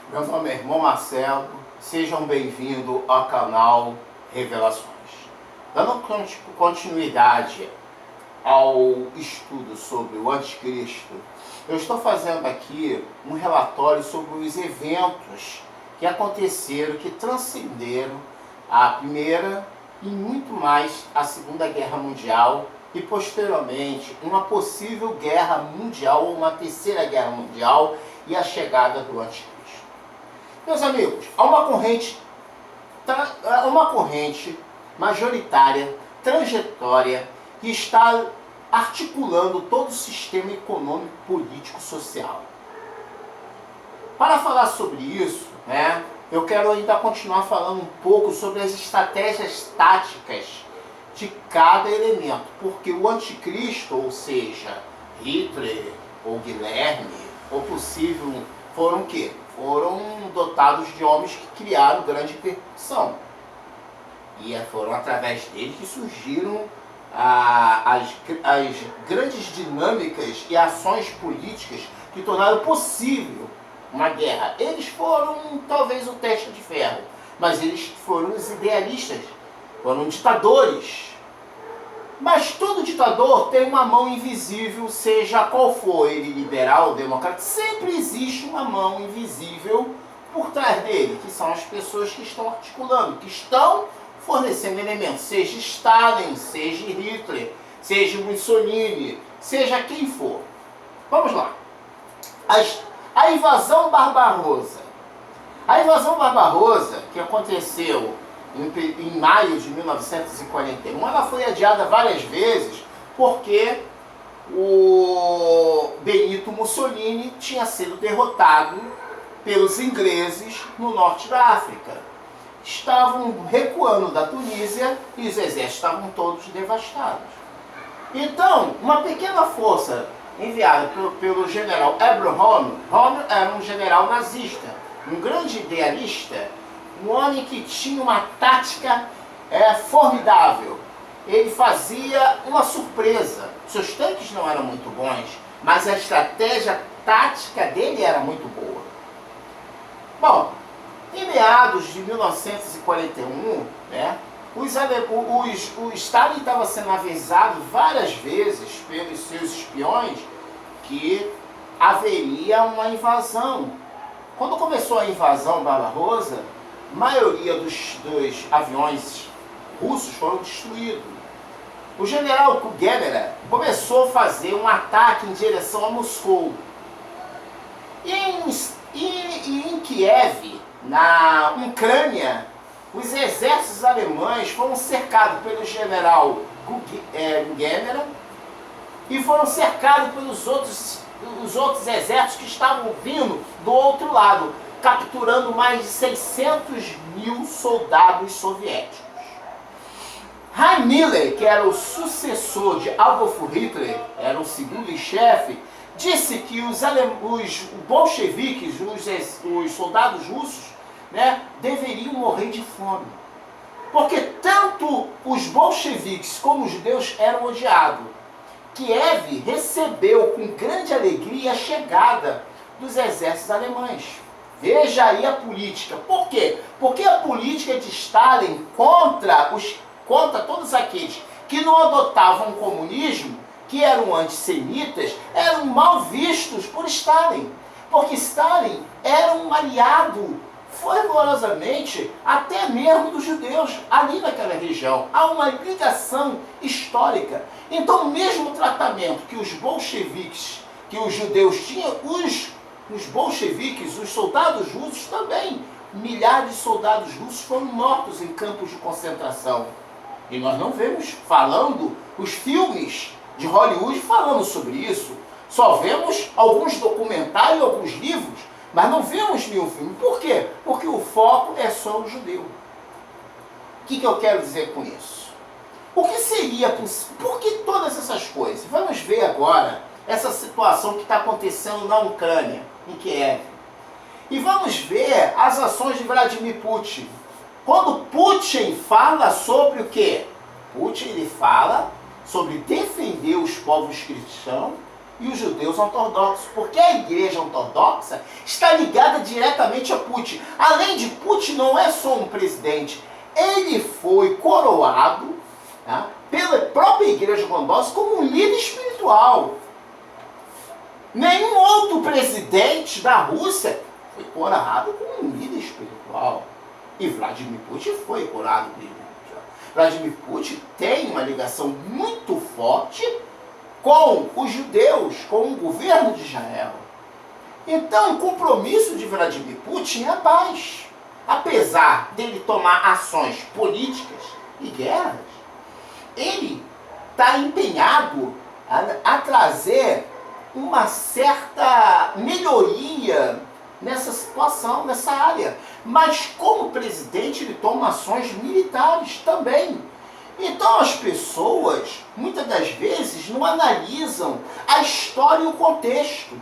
Meu nome é irmão Marcelo, sejam bem-vindos ao canal Revelações. Dando continuidade ao estudo sobre o Anticristo, eu estou fazendo aqui um relatório sobre os eventos que aconteceram, que transcenderam a Primeira e muito mais a Segunda Guerra Mundial e posteriormente uma possível guerra mundial ou uma terceira guerra mundial e a chegada do Anticristo. Meus amigos, há uma corrente majoritária, transitória, que está articulando todo o sistema econômico, político, social. Para falar sobre isso, eu quero ainda continuar falando um pouco sobre as estratégias táticas de cada elemento, porque o Anticristo, ou seja, Hitler ou Guilherme, ou possível, foram o quê? Foram dotados de homens que criaram grande percussão. E foram através deles que surgiram as grandes dinâmicas e ações políticas que tornaram possível uma guerra. Eles foram talvez o teste de ferro, mas eles foram os idealistas, foram ditadores. Mas todo ditador tem uma mão invisível, seja qual for ele, liberal ou democrata, sempre existe uma mão invisível por trás dele, que são as pessoas que estão articulando, que estão fornecendo elementos, seja Stalin, seja Hitler, seja Mussolini, seja quem for. Vamos lá. A invasão Barbarossa. A invasão Barbarossa, que aconteceu em maio de 1941, ela foi adiada várias vezes porque o Benito Mussolini tinha sido derrotado pelos ingleses no norte da África. Estavam recuando da Tunísia e os exércitos estavam todos devastados. Então, uma pequena força enviada pelo general Abraham Rommel era um general nazista, um grande idealista, um homem que tinha uma tática formidável. Ele fazia uma surpresa. Seus tanques não eram muito bons, mas a estratégia tática dele era muito boa. Bom, em meados de 1941, o Stalin estava sendo avisado várias vezes pelos seus espiões que haveria uma invasão. Quando começou a invasão Barbarossa, a maioria dos aviões russos foram destruídos. O general Kugelera começou a fazer um ataque em direção a Moscou. E em Kiev, na Ucrânia, os exércitos alemães foram cercados pelo general Kugelera e foram cercados pelos outros exércitos que estavam vindo do outro lado, capturando mais de 600 mil soldados soviéticos. Himmler, que era o sucessor de Adolf Hitler, era o segundo em chefe, disse que os bolcheviques, os soldados russos, deveriam morrer de fome. Porque tanto os bolcheviques como os judeus eram odiados. Kiev recebeu com grande alegria a chegada dos exércitos alemães. Veja aí a política. Por quê? Porque a política de Stalin contra todos aqueles que não adotavam o comunismo, que eram antissemitas, eram mal vistos por Stalin. Porque Stalin era um aliado fervorosamente até mesmo dos judeus ali naquela região. Há uma ligação histórica. Então, o mesmo tratamento que os bolcheviques, que os judeus tinham, os bolcheviques, os soldados russos também. Milhares de soldados russos foram mortos em campos de concentração. E nós não vemos falando os filmes de Hollywood falando sobre isso. Só vemos alguns documentários, alguns livros, mas não vemos nenhum filme. Por quê? Porque o foco é só o judeu. O que eu quero dizer com isso? O que seria possível? Por que todas essas coisas? Vamos ver agora essa situação que está acontecendo na Ucrânia, em Kiev. E vamos ver as ações de Vladimir Putin. Quando Putin fala sobre o quê? Putin ele fala sobre defender os povos cristãos e os judeus ortodoxos, porque a igreja ortodoxa está ligada diretamente a Putin. Além de Putin, não é só um presidente, ele foi coroado, tá, pela própria igreja ortodoxa como um líder espiritual. Nenhum outro presidente da Rússia foi coroado como um líder espiritual. E Vladimir Putin foi coroado como líder espiritual. Vladimir Putin tem uma ligação muito forte com os judeus, com o governo de Israel. Então, o compromisso de Vladimir Putin é a paz. Apesar dele tomar ações políticas e guerras, ele está empenhado a trazer uma certa melhoria nessa situação, nessa área. Mas como presidente ele toma ações militares também. Então as pessoas, muitas das vezes, não analisam a história e o contexto.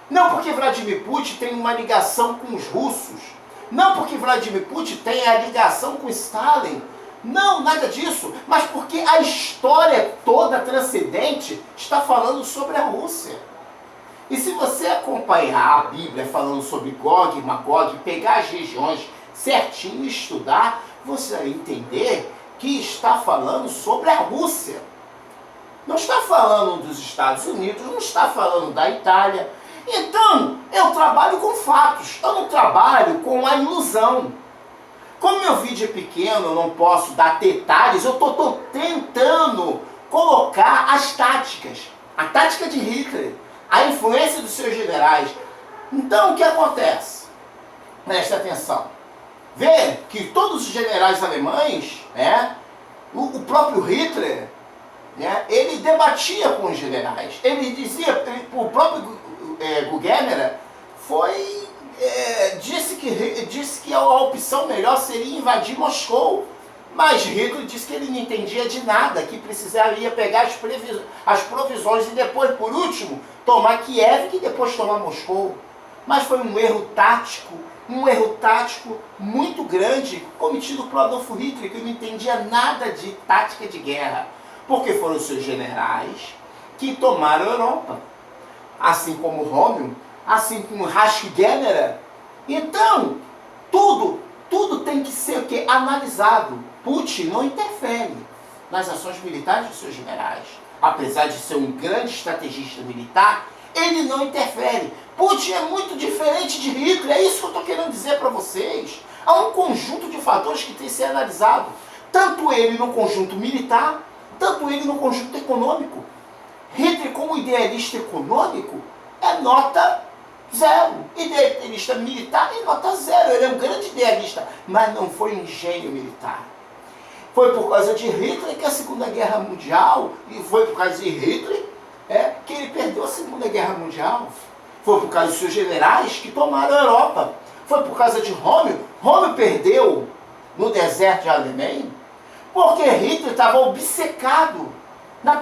Não porque Vladimir Putin tem uma ligação com os russos. Não porque Vladimir Putin tem a ligação com Stalin. Não, nada disso. Mas porque a história toda transcendente está falando sobre a Rússia. E se você acompanhar a Bíblia falando sobre Gog e Magog, pegar as regiões certinho e estudar, você vai entender que está falando sobre a Rússia. Não está falando dos Estados Unidos, não está falando da Itália. Então, eu trabalho com fatos, eu não trabalho com a ilusão. Como meu vídeo é pequeno, eu não posso dar detalhes, eu estou tentando colocar as táticas. A tática de Hitler, a influência dos seus generais. Então, o que acontece? Preste atenção. Vê que todos os generais alemães, o próprio Hitler, ele debatia com os generais. Ele dizia, o próprio Guggenheim disse que a opção melhor seria invadir Moscou. Mas Hitler disse que ele não entendia de nada, que precisaria pegar as provisões e depois, por último, tomar Kiev e depois tomar Moscou. Mas foi um erro tático muito grande cometido por Adolf Hitler, que não entendia nada de tática de guerra. Porque foram os seus generais que tomaram a Europa. Assim como Rommel, assim como Raschgenerer. Então, tudo tem que ser o quê? Analisado. Putin não interfere nas ações militares dos seus generais. Apesar de ser um grande estrategista militar, ele não interfere. Putin é muito diferente de Hitler, é isso que eu estou querendo dizer para vocês. Há um conjunto de fatores que tem que ser analisado. Tanto ele no conjunto militar, tanto ele no conjunto econômico. Hitler, como idealista econômico, é nota 0. Idealista militar é nota 0. Ele é um grande idealista, mas não foi um gênio militar. Foi por causa de Hitler que a Segunda Guerra Mundial, e foi por causa de Hitler que ele perdeu a Segunda Guerra Mundial. Foi por causa dos seus generais que tomaram a Europa. Foi por causa de Rommel. Rommel perdeu no deserto de Alemanha porque Hitler estava obcecado na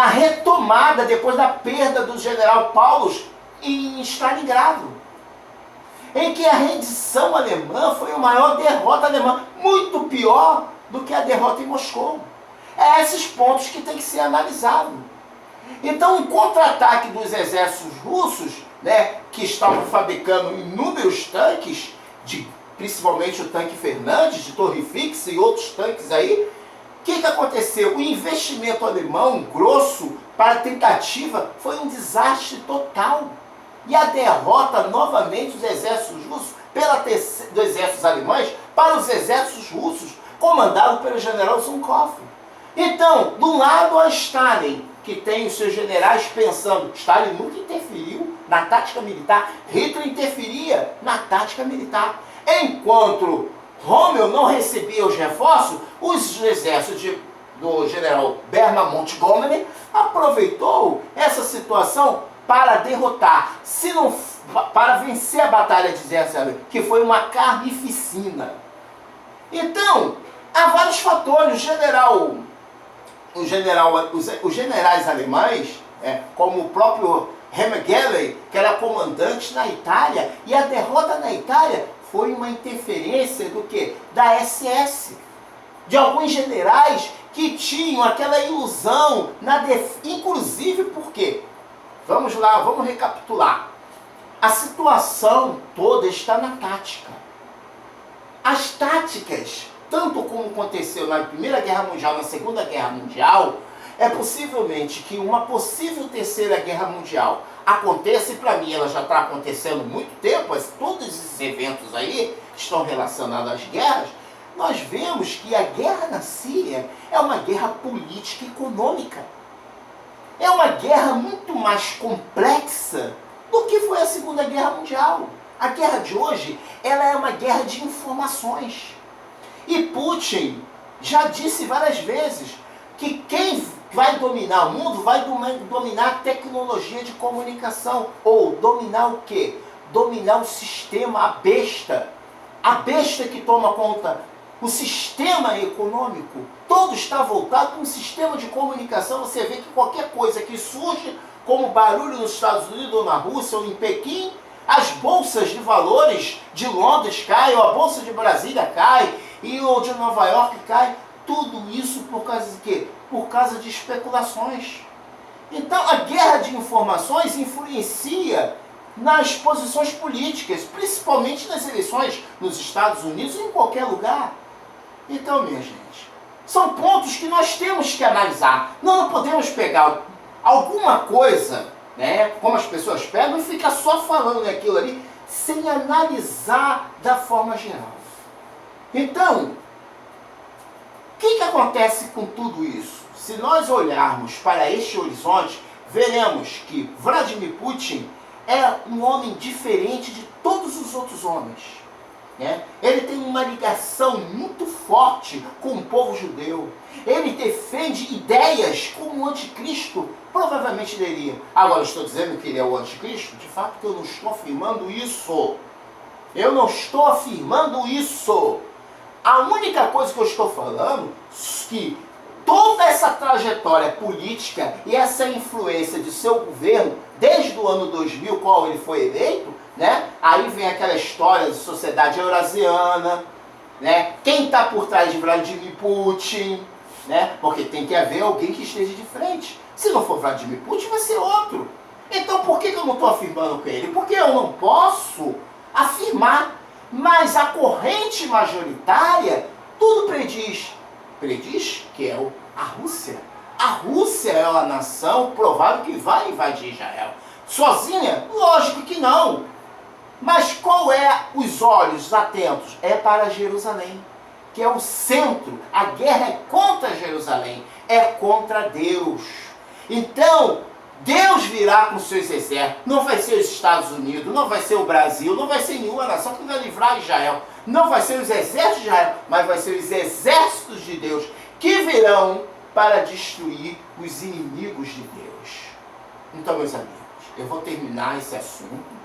retomada depois da perda do general Paulus em Stalingrado, em que a rendição alemã foi a maior derrota alemã, muito pior do que a derrota em Moscou. É esses pontos que tem que ser analisado. Então, o contra-ataque dos exércitos russos, que estavam fabricando inúmeros tanques, principalmente o tanque Fernandes, de Torre Fixa e outros tanques aí, o que aconteceu? O investimento alemão grosso para a tentativa foi um desastre total. E a derrota novamente dos exércitos russos, dos exércitos alemães, para os exércitos russos, comandado pelo general Zhukov. Então, do lado a Stalin, que tem os seus generais pensando, Stalin nunca interferiu na tática militar, Hitler interferia na tática militar. Enquanto Rommel não recebia os reforços, os exércitos do general Hermann Montgomery aproveitou essa situação para derrotar, para vencer a Batalha de Zerzur, que foi uma carnificina. Então, há vários fatores. Os generais alemães, como o próprio Hemmerle, que era comandante na Itália, e a derrota na Itália foi uma interferência do quê? Da SS. De alguns generais que tinham aquela ilusão, inclusive porque, vamos lá, vamos recapitular. A situação toda está na tática. As táticas, tanto como aconteceu na Primeira Guerra Mundial, na Segunda Guerra Mundial, é possivelmente que uma possível Terceira Guerra Mundial aconteça, e para mim ela já está acontecendo há muito tempo, todos esses eventos aí estão relacionados às guerras. Nós vemos que a guerra na Síria é uma guerra política e econômica. É uma guerra muito mais complexa do que foi a Segunda Guerra Mundial. A guerra de hoje, ela é uma guerra de informações. E Putin já disse várias vezes que quem vai dominar o mundo vai dominar a tecnologia de comunicação. Ou dominar o quê? Dominar o sistema, a besta. A besta que toma conta. O sistema econômico, todo está voltado para um sistema de comunicação. Você vê que qualquer coisa que surge, como barulho nos Estados Unidos ou na Rússia ou em Pequim, as bolsas de valores de Londres caem, ou a bolsa de Brasília cai, e ou de Nova York cai. Tudo isso por causa de quê? Por causa de especulações. Então a guerra de informações influencia nas posições políticas, principalmente nas eleições nos Estados Unidos ou em qualquer lugar. Então, minha gente, são pontos que nós temos que analisar. Nós não podemos pegar alguma coisa, né, como as pessoas pegam, e ficar só falando daquilo ali, sem analisar da forma geral. Então, o que acontece com tudo isso? Se nós olharmos para este horizonte, veremos que Vladimir Putin é um homem diferente de todos os outros homens. Ele tem uma ligação muito forte com o povo judeu. Ele defende ideias como o anticristo provavelmente teria. Agora, estou dizendo que ele é o anticristo? De fato, eu não estou afirmando isso. Eu não estou afirmando isso. A única coisa que eu estou falando é que toda essa trajetória política e essa influência de seu governo, desde o ano 2000, qual ele foi eleito, aí vem aquela história de sociedade eurasiana, quem está por trás de Vladimir Putin, porque tem que haver alguém que esteja de frente. Se não for Vladimir Putin, vai ser outro. Então por que eu não estou afirmando com ele? Porque eu não posso afirmar, mas a corrente majoritária tudo prediz. Prediz que é a Rússia. A Rússia é uma nação provável que vai invadir Israel. Sozinha? Lógico que não. Mas qual é os olhos atentos? É para Jerusalém, que é o centro. A guerra é contra Jerusalém, é contra Deus. Então, Deus virá com seus exércitos. Não vai ser os Estados Unidos, não vai ser o Brasil, não vai ser nenhuma nação que vai livrar Israel. Não vai ser os exércitos de Israel, mas vai ser os exércitos de Deus que virão para destruir os inimigos de Deus. Então, meus amigos, eu vou terminar esse assunto.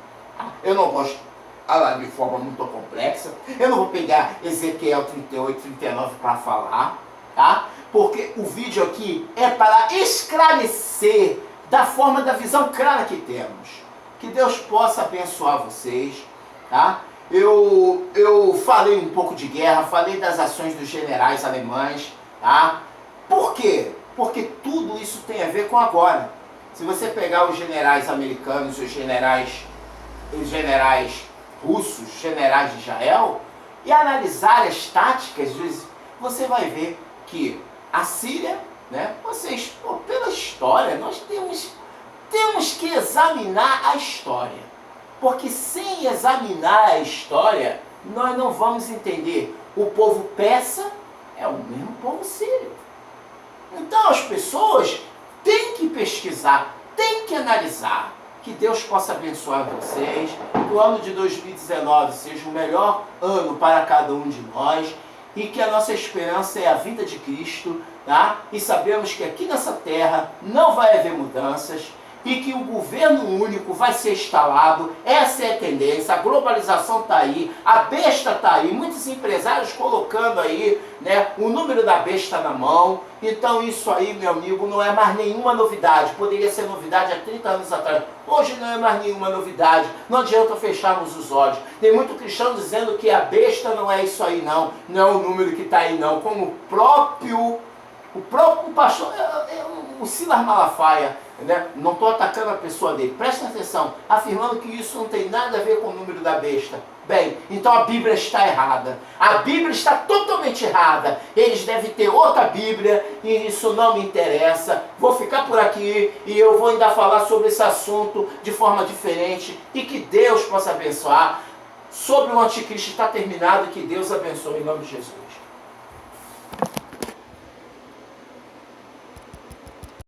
Eu não gosto de falar de forma muito complexa. Eu não vou pegar Ezequiel 38, 39 para falar, tá? Porque o vídeo aqui é para esclarecer da forma da visão clara que temos. Que Deus possa abençoar vocês, tá? Eu falei um pouco de guerra, falei das ações dos generais alemães, tá? Por quê? Porque tudo isso tem a ver com agora. Se você pegar os generais americanos, os generais russos, generais de Israel, e analisar as táticas, você vai ver que a Síria, pela história, nós temos que examinar a história. Porque sem examinar a história, nós não vamos entender. O povo persa é o mesmo povo sírio. Então as pessoas têm que pesquisar, têm que analisar. Que Deus possa abençoar vocês. Que o ano de 2019 seja o melhor ano para cada um de nós. E que a nossa esperança é a vinda de Cristo. Tá? E sabemos que aqui nessa terra não vai haver mudanças. E que o governo único vai ser instalado. Essa é a tendência. A globalização está aí. A besta está aí. Muitos empresários colocando aí, o número da besta na mão. Então isso aí, meu amigo, não é mais nenhuma novidade. Poderia ser novidade há 30 anos atrás. Hoje não é mais nenhuma novidade. Não adianta fecharmos os olhos. Tem muito cristão dizendo que a besta não é isso aí não. Não é o número que está aí não. Como o próprio O próprio pastor, o Silas Malafaia, né? Não estou atacando a pessoa dele, presta atenção, afirmando que isso não tem nada a ver com o número da besta. Bem, então a Bíblia está errada. A Bíblia está totalmente errada. Eles devem ter outra Bíblia e isso não me interessa. Vou ficar por aqui e eu vou ainda falar sobre esse assunto de forma diferente e que Deus possa abençoar. Sobre o anticristo está terminado e que Deus abençoe em nome de Jesus.